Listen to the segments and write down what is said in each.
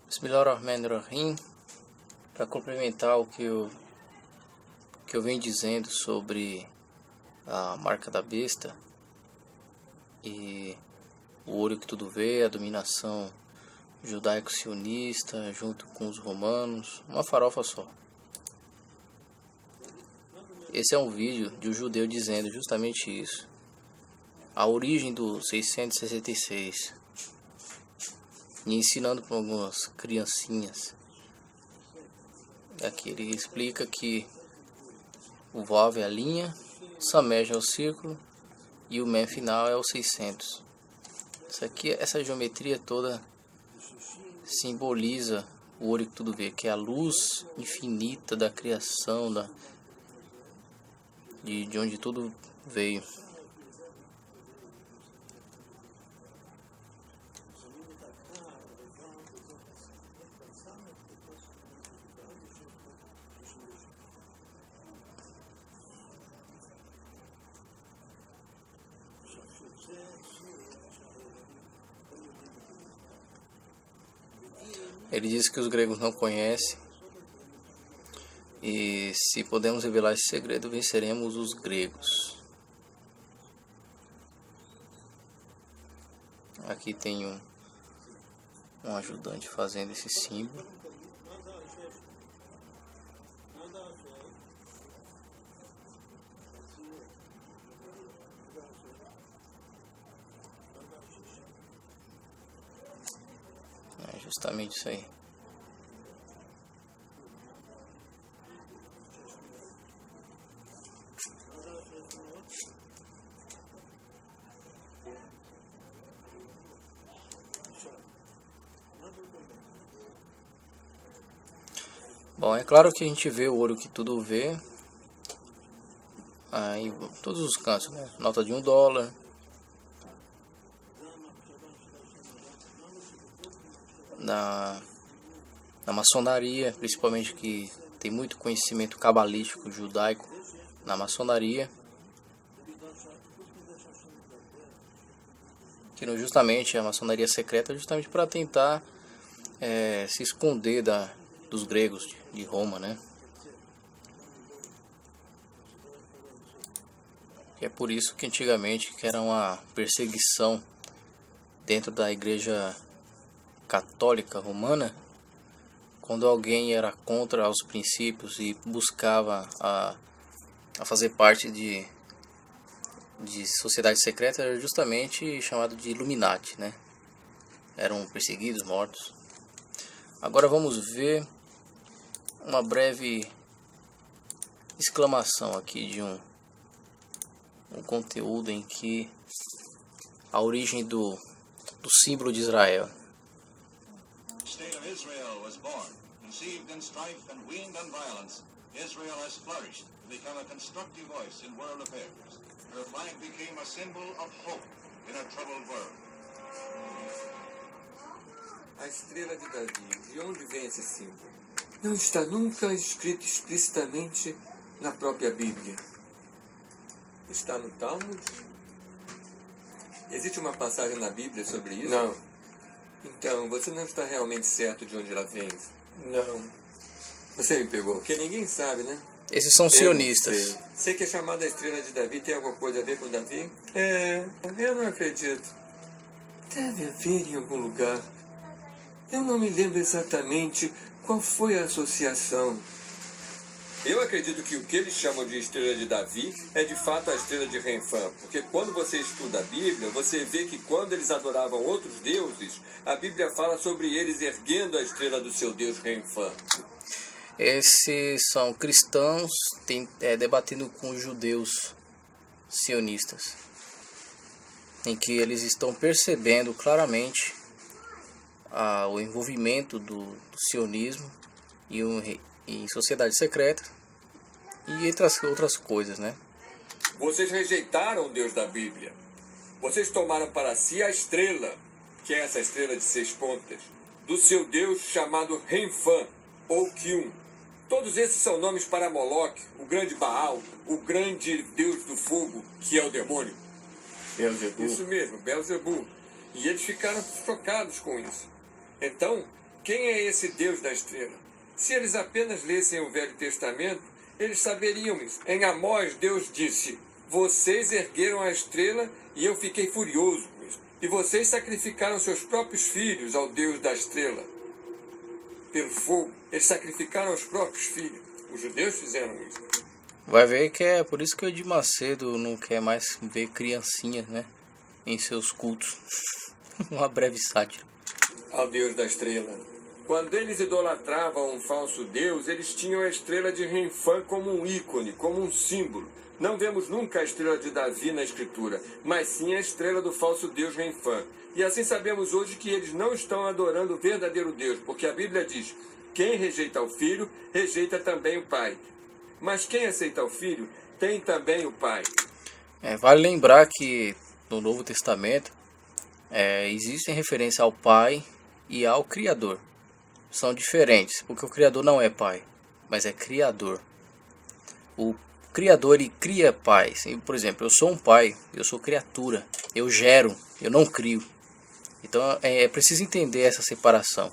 Bismillahirrahmanirrahim. Para complementar o que eu venho dizendo sobre a marca da besta e o olho que tudo vê, a dominação judaico-sionista junto com os romanos, uma farofa só. Esse é um vídeo de um judeu dizendo justamente isso. A origem do 666. E ensinando para algumas criancinhas. Aqui ele explica que o Vav é a linha, o Samesh é o círculo e o Mem final é o 600. Essa geometria toda simboliza o olho que tudo vê, que é a luz infinita da criação, de onde tudo veio. Ele diz que os gregos não conhecem, e se podemos revelar esse segredo, venceremos os gregos. Aqui tem um ajudante fazendo esse símbolo. É justamente isso aí. Bom, é claro que a gente vê o olho que tudo vê em todos os cantos, né? Nota de $1. Na maçonaria, principalmente, que tem muito conhecimento cabalístico judaico na maçonaria, que justamente a maçonaria secreta é justamente para tentar se esconder dos gregos de Roma, né? E é por isso que antigamente que era uma perseguição dentro da igreja católica romana, quando alguém era contra os princípios e buscava a fazer parte de sociedade secreta, era justamente chamado de Illuminati, né? Eram perseguidos, mortos. Agora vamos ver uma breve exclamação aqui de um conteúdo em que a origem do símbolo de Israel. State of Israel was born, conceived in strife and weaned on violence. Israel has flourished to become a constructive voice in world affairs. Her flag became a symbol of hope in a troubled world. A estrela de Davi, de onde vem esse símbolo? Não está nunca escrito explicitamente na própria Bíblia. Está no Talmud? Existe uma passagem na Bíblia sobre isso? Não. Então, você não está realmente certo de onde ela vem? Não. Você me pegou, porque ninguém sabe, né? Esses são sionistas. Sei que a chamada estrela de Davi tem alguma coisa a ver com Davi? Eu não acredito. Deve haver em algum lugar. Eu não me lembro exatamente qual foi a associação. Eu acredito que o que eles chamam de estrela de Davi é de fato a estrela de Renfã, porque quando você estuda a Bíblia, você vê que quando eles adoravam outros deuses, a Bíblia fala sobre eles erguendo a estrela do seu deus Renfã. Esses são cristãos debatendo com os judeus sionistas, em que eles estão percebendo claramente o envolvimento do sionismo em sociedade secreta e entre as outras coisas, né? Vocês rejeitaram o Deus da Bíblia. Vocês tomaram para si a estrela, que é essa estrela de 6 pontas, do seu Deus chamado Renfã ou Kium. Todos esses são nomes para Moloque, o grande Baal, o grande Deus do fogo, que é o demônio. Beelzebub. Isso mesmo, Beelzebub. E eles ficaram chocados com isso. Então, Quem é esse Deus da estrela? Se eles apenas lessem o Velho Testamento, eles saberiam isso. Em Amós, Deus disse: vocês ergueram a estrela e eu fiquei furioso com isso. E vocês sacrificaram seus próprios filhos ao Deus da estrela. Pelo fogo, eles sacrificaram os próprios filhos. Os judeus fizeram isso. Vai ver que é por isso que o Edir Macedo não quer mais ver criancinhas, né, em seus cultos. Uma breve sátira. Ao Deus da estrela. Quando eles idolatravam um falso Deus, eles tinham a estrela de Renfã como um ícone, como um símbolo. Não vemos nunca a estrela de Davi na Escritura, mas sim a estrela do falso Deus Renfã. E assim sabemos hoje que eles não estão adorando o verdadeiro Deus, porque a Bíblia diz: quem rejeita o Filho, rejeita também o Pai. Mas quem aceita o Filho, tem também o Pai. Vale lembrar que no Novo Testamento existem referências ao Pai e ao Criador. São diferentes, porque o Criador não é Pai, mas é Criador. O Criador, ele cria pais. Por exemplo, eu sou um pai, eu sou criatura, eu gero, eu não crio. Então é preciso entender essa separação.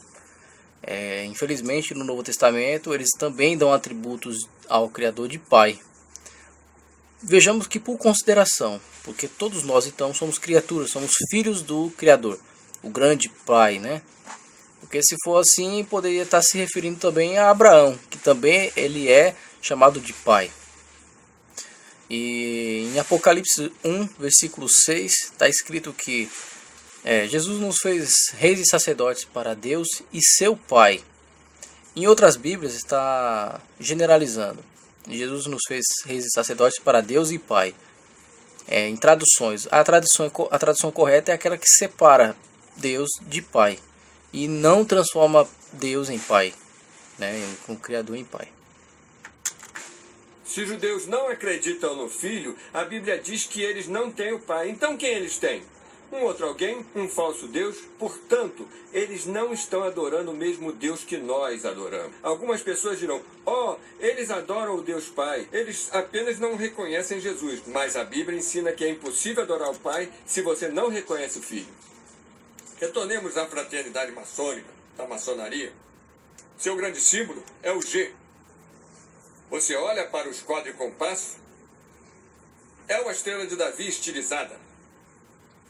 Infelizmente no Novo Testamento eles também dão atributos ao Criador de pai. Vejamos que por consideração, porque todos nós então somos criaturas, somos filhos do Criador, o grande pai, né? Porque se for assim, poderia estar se referindo também a Abraão, que também ele é chamado de pai. E em Apocalipse 1, versículo 6, está escrito que Jesus nos fez reis e sacerdotes para Deus e seu Pai. Em outras Bíblias está generalizando. Jesus nos fez reis e sacerdotes para Deus e Pai. Em traduções, a tradução correta é aquela que separa Deus de Pai e não transforma Deus em Pai, né, com o Criador em Pai. Se os judeus não acreditam no Filho, a Bíblia diz que eles não têm o Pai. Então quem eles têm? Um outro alguém? Um falso Deus? Portanto, eles não estão adorando o mesmo Deus que nós adoramos. Algumas pessoas dirão: eles adoram o Deus Pai, eles apenas não reconhecem Jesus. Mas a Bíblia ensina que é impossível adorar o Pai se você não reconhece o Filho. Retornemos à fraternidade maçônica, da maçonaria. Seu grande símbolo é o G. Você olha para os quadricompassos, é uma estrela de Davi estilizada.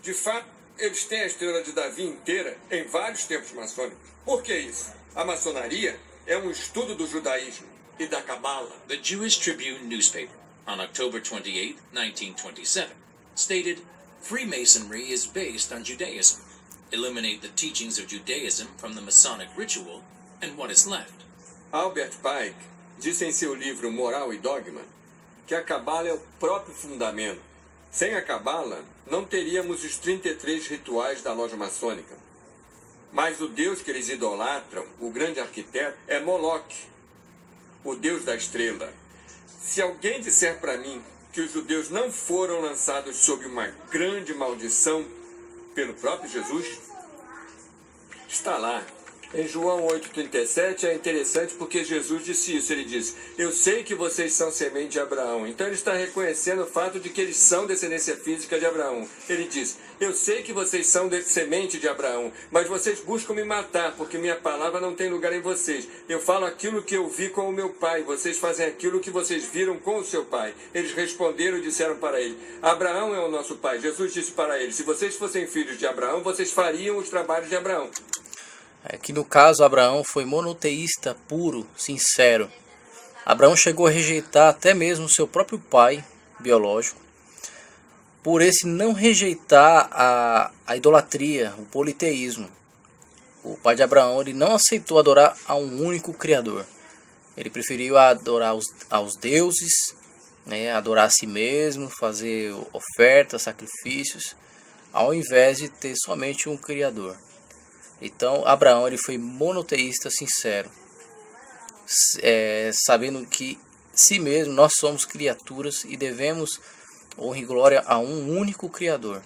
De fato, eles têm a estrela de Davi inteira em vários templos maçônicos. Por que isso? A maçonaria é um estudo do judaísmo e da Cabala. The Jewish Tribune newspaper, on October 28, 1927, stated, Freemasonry is based on Judaism. Eliminate the teachings of Judaism from the Masonic ritual, and what is left? Albert Pike disse em seu livro Moral e Dogma que a Cabala é o próprio fundamento. Sem a Cabala, não teríamos os 33 rituais da loja maçônica. Mas o Deus que eles idolatram, o grande arquiteto, é Moloque, o Deus da estrela. Se alguém disser para mim que os judeus não foram lançados sob uma grande maldição pelo próprio Jesus, está lá. Em João 8,37 é interessante porque Jesus disse isso. Ele disse: eu sei que vocês são semente de Abraão. Então ele está reconhecendo o fato de que eles são descendência física de Abraão. Ele diz: eu sei que vocês são semente de Abraão, mas vocês buscam me matar porque minha palavra não tem lugar em vocês. Eu falo aquilo que eu vi com o meu pai, vocês fazem aquilo que vocês viram com o seu pai. Eles responderam e disseram para ele: Abraão é o nosso pai. Jesus disse para eles: se vocês fossem filhos de Abraão, vocês fariam os trabalhos de Abraão. Que no caso Abraão foi monoteísta puro, sincero. Abraão chegou a rejeitar até mesmo seu próprio pai biológico, por esse não rejeitar a idolatria, o politeísmo. O pai de Abraão, ele não aceitou adorar a um único Criador. Ele preferiu adorar aos deuses, né, adorar a si mesmo, fazer ofertas, sacrifícios, ao invés de ter somente um Criador. Então Abraão ele foi monoteísta sincero, sabendo que si mesmo nós somos criaturas e devemos honra e glória a um único Criador.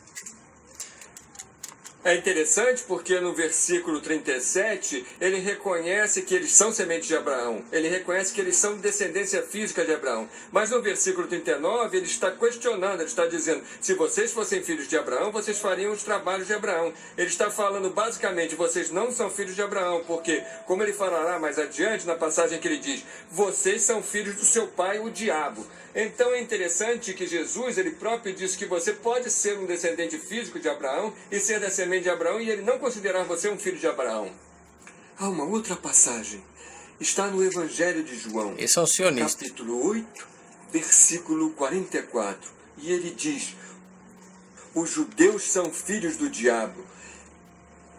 É interessante porque no versículo 37, ele reconhece que eles são sementes de Abraão. Ele reconhece que eles são descendência física de Abraão. Mas no versículo 39, ele está questionando, ele está dizendo, se vocês fossem filhos de Abraão, vocês fariam os trabalhos de Abraão. Ele está falando basicamente, vocês não são filhos de Abraão, porque, como ele falará mais adiante, na passagem que ele diz, vocês são filhos do seu pai, o diabo. Então é interessante que Jesus, ele próprio diz que você pode ser um descendente físico de Abraão e ser da semente de Abraão e ele não considerar você um filho de Abraão. Há uma outra passagem. Está no Evangelho de João. Eles são sionistas. Capítulo 8, versículo 44. E ele diz, os judeus são filhos do diabo.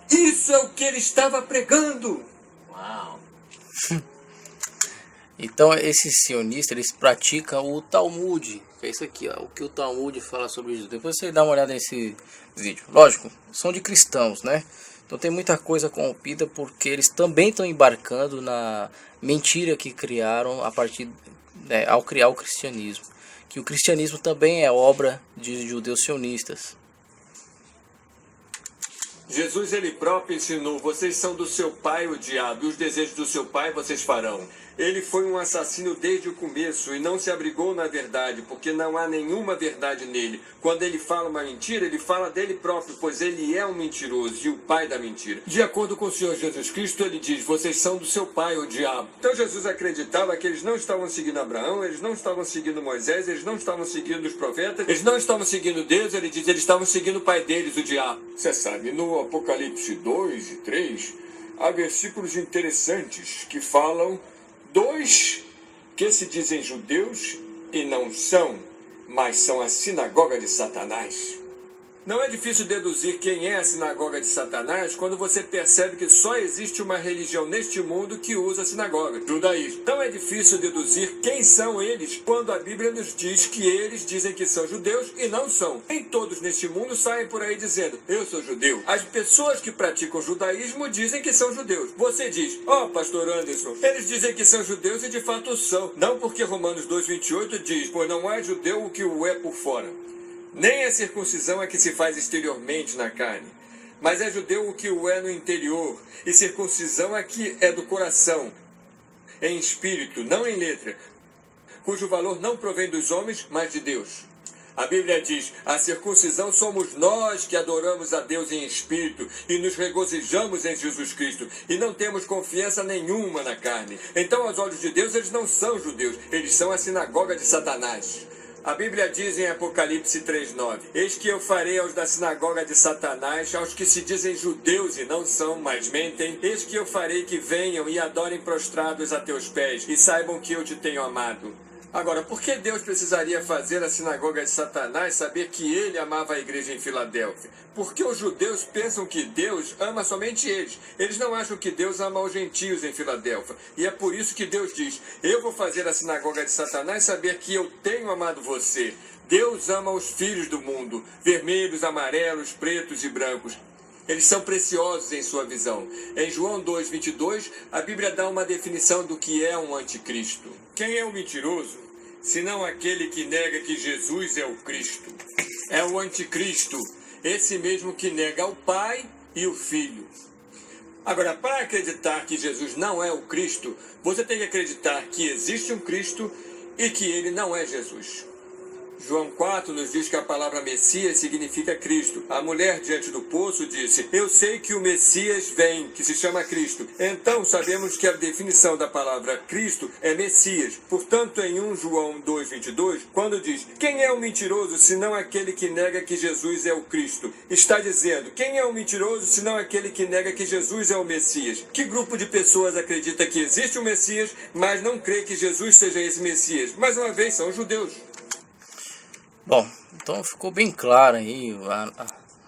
Isso é o que ele estava pregando. Uau! Então esses sionistas, eles praticam o Talmud, que é isso aqui, ó, o que o Talmud fala sobre isso. Depois você dá uma olhada nesse vídeo. Lógico, são de cristãos, né? Então tem muita coisa corrompida porque eles também estão embarcando na mentira que criaram a partir, né, ao criar o cristianismo. Que o cristianismo também é obra de judeus sionistas. Jesus, ele próprio ensinou, vocês são do seu pai o diabo, e os desejos do seu pai vocês farão. Ele foi um assassino desde o começo e não se abrigou na verdade, porque não há nenhuma verdade nele. Quando ele fala uma mentira, ele fala dele próprio, pois ele é um mentiroso e o pai da mentira. De acordo com o Senhor Jesus Cristo, ele diz, vocês são do seu pai o diabo. Então Jesus acreditava que eles não estavam seguindo Abraão, eles não estavam seguindo Moisés, eles não estavam seguindo os profetas, eles não estavam seguindo Deus, ele diz, eles estavam seguindo o pai deles, o diabo. Você sabe, no Apocalipse 2 e 3, há versículos interessantes que falam dois que se dizem judeus e não são, mas são a sinagoga de Satanás. Não é difícil deduzir quem é a sinagoga de Satanás quando você percebe que só existe uma religião neste mundo que usa a sinagoga, judaísmo. Não é difícil deduzir quem são eles quando a Bíblia nos diz que eles dizem que são judeus e não são. Nem todos neste mundo saem por aí dizendo, eu sou judeu. As pessoas que praticam judaísmo dizem que são judeus. Você diz, pastor Anderson, eles dizem que são judeus e de fato são. Não porque Romanos 2,28 diz, pois não é judeu o que o é por fora. Nem a circuncisão é que se faz exteriormente na carne, mas é judeu o que o é no interior, e circuncisão é que é do coração, em espírito, não em letra, cujo valor não provém dos homens, mas de Deus. A Bíblia diz, a circuncisão somos nós que adoramos a Deus em espírito e nos regozijamos em Jesus Cristo e não temos confiança nenhuma na carne. Então, aos olhos de Deus, eles não são judeus, eles são a sinagoga de Satanás. A Bíblia diz em Apocalipse 3,9, eis que eu farei aos da sinagoga de Satanás, aos que se dizem judeus e não são, mas mentem, eis que eu farei que venham e adorem prostrados a teus pés e saibam que eu te tenho amado. Agora, por que Deus precisaria fazer a sinagoga de Satanás saber que ele amava a igreja em Filadélfia? Porque os judeus pensam que Deus ama somente eles. Eles não acham que Deus ama os gentios em Filadélfia. E é por isso que Deus diz, eu vou fazer a sinagoga de Satanás saber que eu tenho amado você. Deus ama os filhos do mundo, vermelhos, amarelos, pretos e brancos. Eles são preciosos em sua visão. Em João 2,22, a Bíblia dá uma definição do que é um anticristo. Quem é o mentiroso, senão aquele que nega que Jesus é o Cristo? É o anticristo, esse mesmo que nega o Pai e o Filho. Agora, para acreditar que Jesus não é o Cristo, você tem que acreditar que existe um Cristo e que ele não é Jesus. João 4 nos diz que a palavra Messias significa Cristo. A mulher diante do poço disse, eu sei que o Messias vem, que se chama Cristo. Então sabemos que a definição da palavra Cristo é Messias. Portanto, em 1 João 2,22, quando diz, quem é o mentiroso senão aquele que nega que Jesus é o Cristo? Está dizendo, quem é o mentiroso senão aquele que nega que Jesus é o Messias? Que grupo de pessoas acredita que existe um Messias, mas não crê que Jesus seja esse Messias? Mais uma vez, são os judeus. Bom, então ficou bem clara aí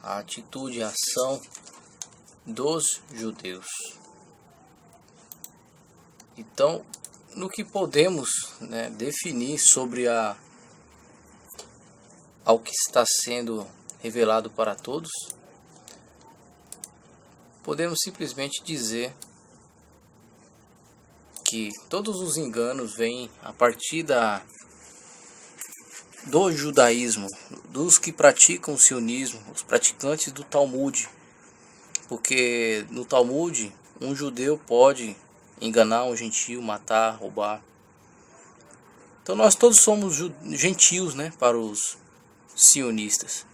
a atitude e a ação dos judeus. Então, no que podemos, né, definir sobre ao que está sendo revelado para todos, podemos simplesmente dizer que todos os enganos vêm a partir do judaísmo, dos que praticam o sionismo, os praticantes do Talmud, Porque no Talmud, um judeu pode enganar um gentio, matar, roubar. Então nós todos somos gentios, né, para os sionistas.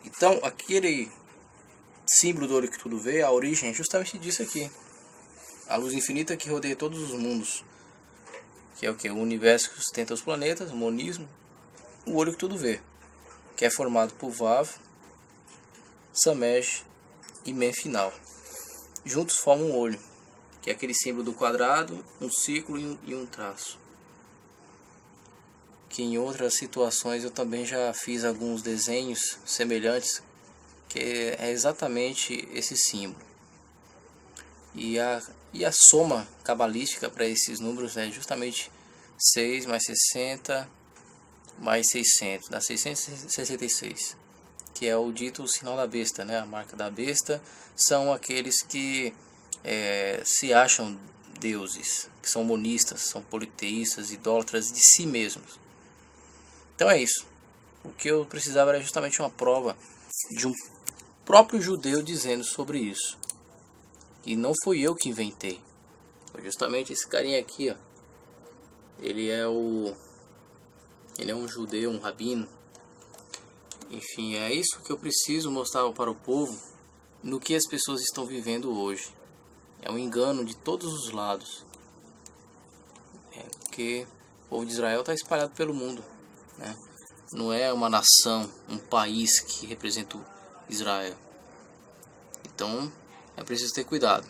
Então aquele símbolo do olho que tudo vê, a origem é justamente disso aqui. A luz infinita que rodeia todos os mundos. Que é o que? O universo que sustenta os planetas, o monismo. O olho que tudo vê. Que é formado por Vav, Samesh e Men final. Juntos formam um olho, que é aquele símbolo do quadrado, um círculo e um traço. Que em outras situações eu também já fiz alguns desenhos semelhantes, que é exatamente esse símbolo. E a soma cabalística para esses números é justamente 6 mais 60 mais 600, dá 666. Que é o dito sinal da besta, né? A marca da besta são aqueles que se acham deuses, que são monistas, são politeístas, idólatras de si mesmos. Então é isso. O que eu precisava era justamente uma prova de um próprio judeu dizendo sobre isso. E não fui eu que inventei. Foi justamente esse carinha aqui, ó. Ele é um judeu, um rabino. Enfim, é isso que eu preciso mostrar para o povo no que as pessoas estão vivendo hoje. É um engano de todos os lados. Porque o povo de Israel está espalhado pelo mundo, né? Não é uma nação, um país que representa Israel. Então é preciso ter cuidado.